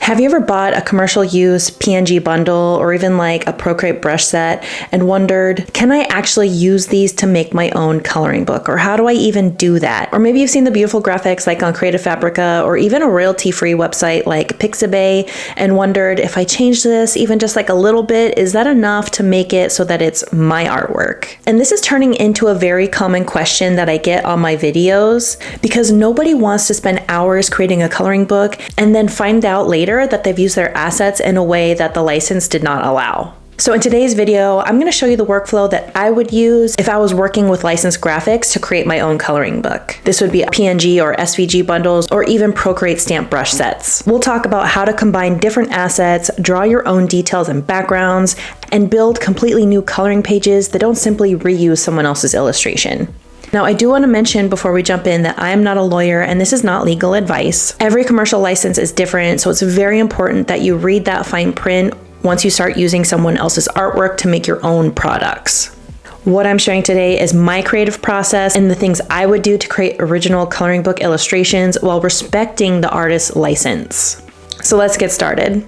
Have you ever bought a commercial use PNG bundle or even like a Procreate brush set and wondered, can I actually use these to make my own coloring book? Or how do I even do that? Or maybe you've seen the beautiful graphics like on Creative Fabrica or even a royalty-free website like Pixabay and wondered, if I change this even just like a little bit, is that enough to make it so that it's my artwork? And this is turning into a very common question that I get on my videos because nobody wants to spend hours creating a coloring book and then find out later that they've used their assets in a way that the license did not allow. So in today's video, I'm going to show you the workflow that I would use if I was working with licensed graphics to create my own coloring book. This would be PNG or SVG bundles or even Procreate stamp brush sets. We'll talk about how to combine different assets, draw your own details and backgrounds, and build completely new coloring pages that don't simply reuse someone else's illustration. Now, I do want to mention before we jump in that I am not a lawyer and this is not legal advice. Every commercial license is different, so it's very important that you read that fine print once you start using someone else's artwork to make your own products. What I'm showing today is my creative process and the things I would do to create original coloring book illustrations while respecting the artist's license. So let's get started.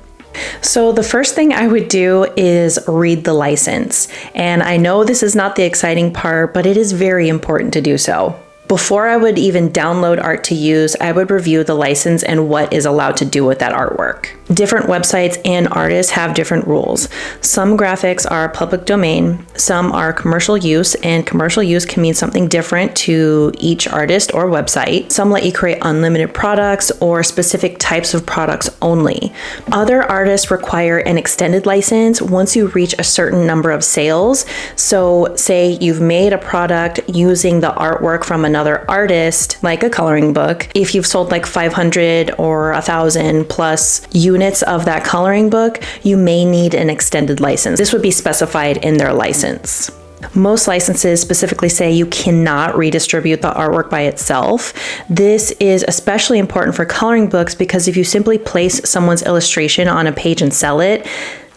So the first thing I would do is read the license. And I know this is not the exciting part, but it is very important to do so. Before I would even download art to use, I would review the license and what is allowed to do with that artwork. Different websites and artists have different rules. Some graphics are public domain, some are commercial use, and commercial use can mean something different to each artist or website. Some let you create unlimited products or specific types of products only. Other artists require an extended license once you reach a certain number of sales. So say you've made a product using the artwork from another artist, like a coloring book. If you've sold like 500 or 1,000 plus units of that coloring book, you may need an extended license. This would be specified in their license. Most licenses specifically say you cannot redistribute the artwork by itself. This is especially important for coloring books because if you simply place someone's illustration on a page and sell it,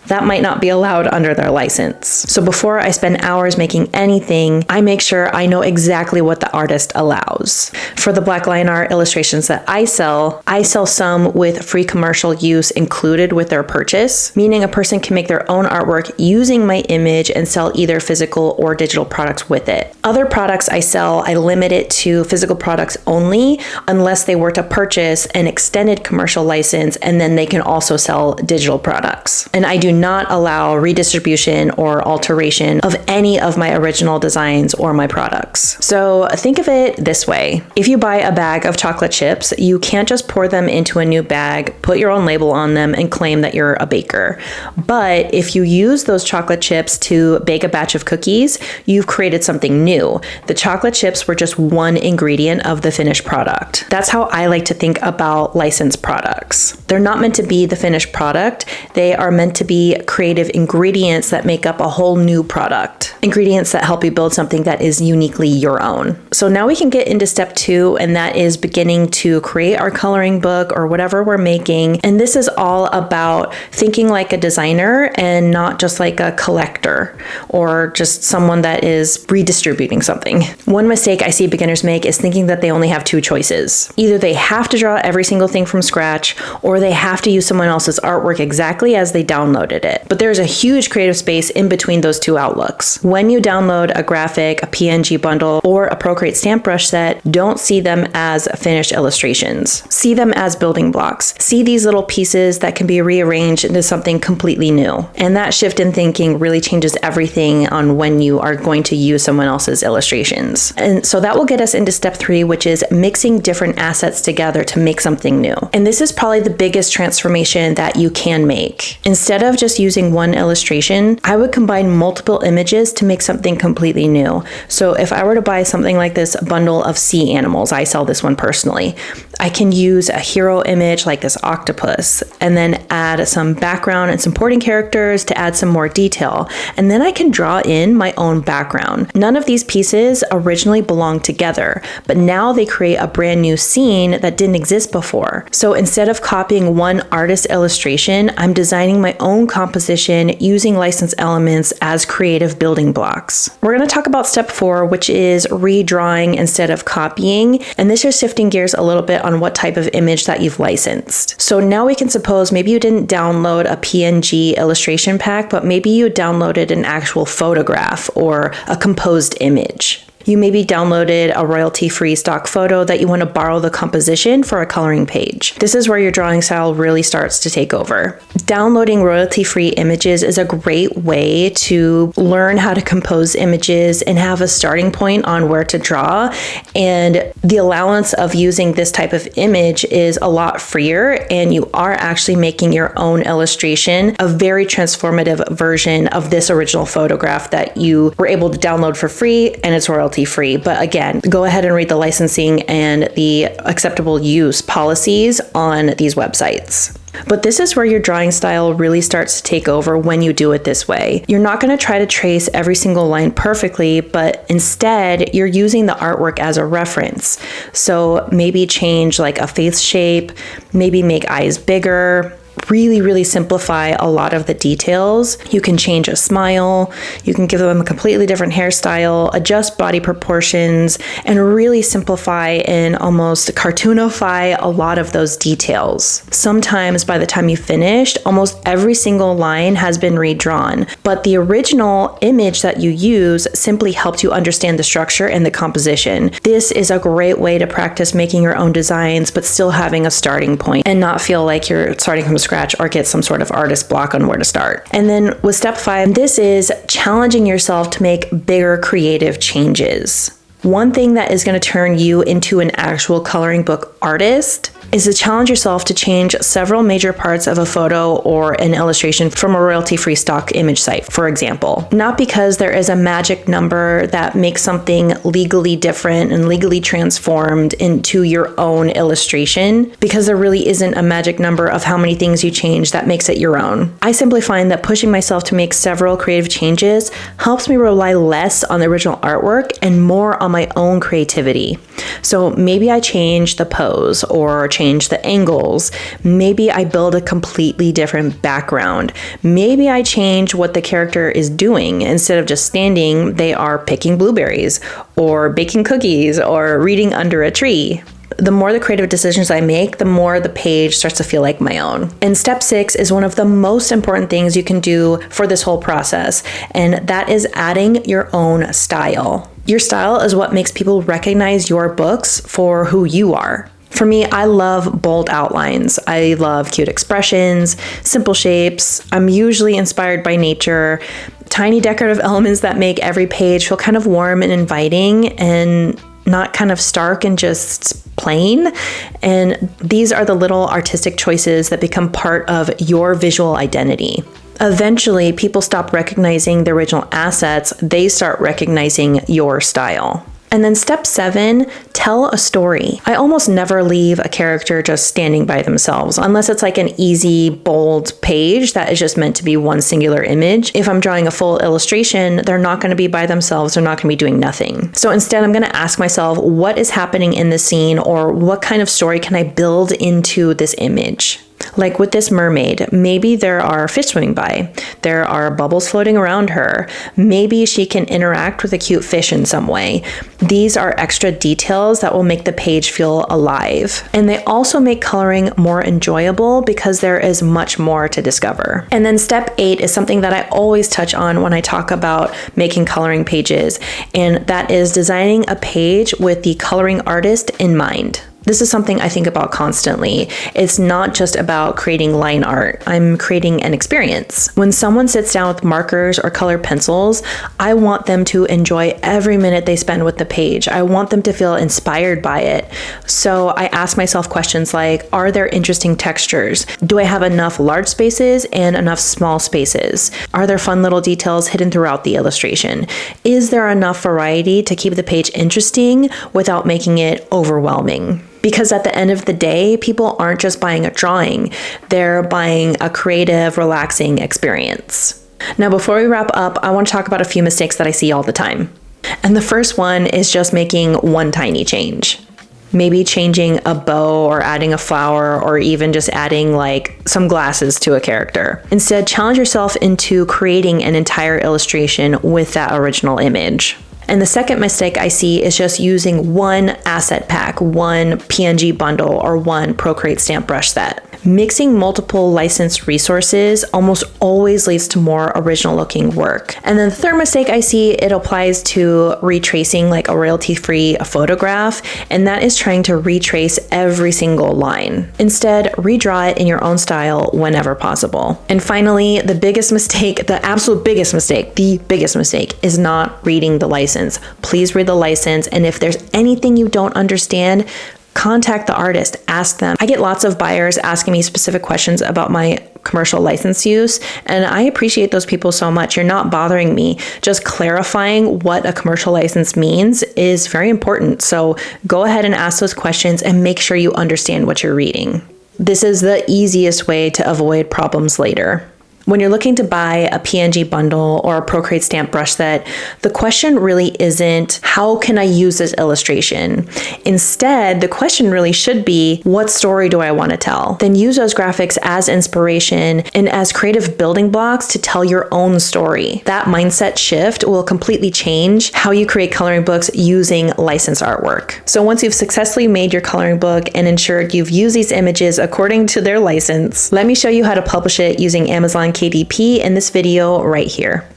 that might not be allowed under their license. So before I spend hours making anything, I make sure I know exactly what the artist allows. For the black line art illustrations that I sell some with free commercial use included with their purchase, meaning a person can make their own artwork using my image and sell either physical or digital products with it. Other products I sell, I limit it to physical products only unless they were to purchase an extended commercial license, and then they can also sell digital products. And I do not allow redistribution or alteration of any of my original designs or my products. So think of it this way. If you buy a bag of chocolate chips, you can't just pour them into a new bag, put your own label on them, and claim that you're a baker. But if you use those chocolate chips to bake a batch of cookies, you've created something new. The chocolate chips were just one ingredient of the finished product. That's how I like to think about licensed products. They're not meant to be the finished product. They are meant to be creative ingredients that make up a whole new product. Ingredients that help you build something that is uniquely your own. So now we can get into step 2, and that is beginning to create our coloring book or whatever we're making. And this is all about thinking like a designer and not just like a collector or just someone that is redistributing something. One mistake I see beginners make is thinking that they only have 2 choices. Either they have to draw every single thing from scratch, or they have to use someone else's artwork exactly as they downloaded it. But there's a huge creative space in between those 2 outlooks. When you download a graphic, a PNG bundle, or a Procreate stamp brush set, don't see them as finished illustrations. See them as building blocks. See these little pieces that can be rearranged into something completely new. And that shift in thinking really changes everything on when you are going to use someone else's illustrations. And so that will get us into step 3, which is mixing different assets together to make something new. And this is probably the biggest transformation that you can make. Instead of just using one illustration, I would combine multiple images to make something completely new. So if I were to buy something like this bundle of sea animals, I sell this one personally, I can use a hero image like this octopus and then add some background and supporting characters to add some more detail. And then I can draw in my own background. None of these pieces originally belonged together, but now they create a brand new scene that didn't exist before. So instead of copying one artist's illustration, I'm designing my own composition using licensed elements as creative building blocks. We're going to talk about step 4, which is redrawing instead of copying. And this is shifting gears a little bit on what type of image that you've licensed. So now we can suppose maybe you didn't download a PNG illustration pack, but maybe you downloaded an actual photograph or a composed image. You maybe downloaded a royalty-free stock photo that you want to borrow the composition for a coloring page. This is where your drawing style really starts to take over. Downloading royalty-free images is a great way to learn how to compose images and have a starting point on where to draw. And the allowance of using this type of image is a lot freer, and you are actually making your own illustration, a very transformative version of this original photograph that you were able to download for free, and it's royalty free. But again, go ahead and read the licensing and the acceptable use policies on these websites. But this is where your drawing style really starts to take over when you do it this way. You're not going to try to trace every single line perfectly, but instead you're using the artwork as a reference. So maybe change like a face shape, maybe make eyes bigger, really simplify a lot of the details. You can change a smile, you can give them a completely different hairstyle, adjust body proportions, and really simplify and almost cartoonify a lot of those details. Sometimes by the time you finished, almost every single line has been redrawn, but the original image that you use simply helped you understand the structure and the composition. This is a great way to practice making your own designs, but still having a starting point and not feel like you're starting from scratch or get some sort of artist block on where to start. And then with step 5, this is challenging yourself to make bigger creative changes. One thing that is going to turn you into an actual coloring book artist is to challenge yourself to change several major parts of a photo or an illustration from a royalty-free stock image site, for example. Not because there is a magic number that makes something legally different and legally transformed into your own illustration, because there really isn't a magic number of how many things you change that makes it your own. I simply find that pushing myself to make several creative changes helps me rely less on the original artwork and more on my own creativity. So maybe I change the pose or change the angles. Maybe I build a completely different background. Maybe I change what the character is doing. Instead of just standing, they are picking blueberries or baking cookies or reading under a tree. The more the creative decisions I make, the more the page starts to feel like my own. And step 6 is one of the most important things you can do for this whole process, and that is adding your own style. Your style is what makes people recognize your books for who you are. For me, I love bold outlines. I love cute expressions, simple shapes. I'm usually inspired by nature, tiny decorative elements that make every page feel kind of warm and inviting and not kind of stark and just plain. And these are the little artistic choices that become part of your visual identity. Eventually, people stop recognizing the original assets. They start recognizing your style. And then step 7, tell a story. I almost never leave a character just standing by themselves, unless it's like an easy, bold page that is just meant to be one singular image. If I'm drawing a full illustration, they're not going to be by themselves. They're not going to be doing nothing. So instead, I'm going to ask myself, what is happening in the scene, or what kind of story can I build into this image? Like with this mermaid, maybe there are fish swimming by, there are bubbles floating around her, maybe she can interact with a cute fish in some way. These are extra details that will make the page feel alive. And they also make coloring more enjoyable because there is much more to discover. And then step 8 is something that I always touch on when I talk about making coloring pages, and that is designing a page with the coloring artist in mind. This is something I think about constantly. It's not just about creating line art. I'm creating an experience. When someone sits down with markers or colored pencils, I want them to enjoy every minute they spend with the page. I want them to feel inspired by it. So I ask myself questions like, are there interesting textures? Do I have enough large spaces and enough small spaces? Are there fun little details hidden throughout the illustration? Is there enough variety to keep the page interesting without making it overwhelming? Because at the end of the day, people aren't just buying a drawing, they're buying a creative, relaxing experience. Now, before we wrap up, I want to talk about a few mistakes that I see all the time. And the first one is just making one tiny change. maybe changing a bow or adding a flower or even just adding like some glasses to a character. Instead, challenge yourself into creating an entire illustration with that original image. And the second mistake I see is just using one asset pack, one PNG bundle, or one Procreate stamp brush set. Mixing multiple licensed resources almost always leads to more original looking work. And then the third mistake I see, it applies to retracing like a royalty-free photograph, and that is trying to retrace every single line. Instead, redraw it in your own style whenever possible. And finally, the biggest mistake, the absolute biggest mistake, the biggest mistake is not reading the license. Please read the license, and if there's anything you don't understand, contact the artist, ask them. I get lots of buyers asking me specific questions about my commercial license use, and I appreciate those people so much. You're not bothering me. Just clarifying what a commercial license means is very important. So go ahead and ask those questions and make sure you understand what you're reading. This is the easiest way to avoid problems later. When you're looking to buy a PNG bundle or a Procreate stamp brush set, the question really isn't, how can I use this illustration? Instead, the question really should be, what story do I want to tell? Then use those graphics as inspiration and as creative building blocks to tell your own story. That mindset shift will completely change how you create coloring books using licensed artwork. So once you've successfully made your coloring book and ensured you've used these images according to their license, let me show you how to publish it using Amazon KDP in this video right here.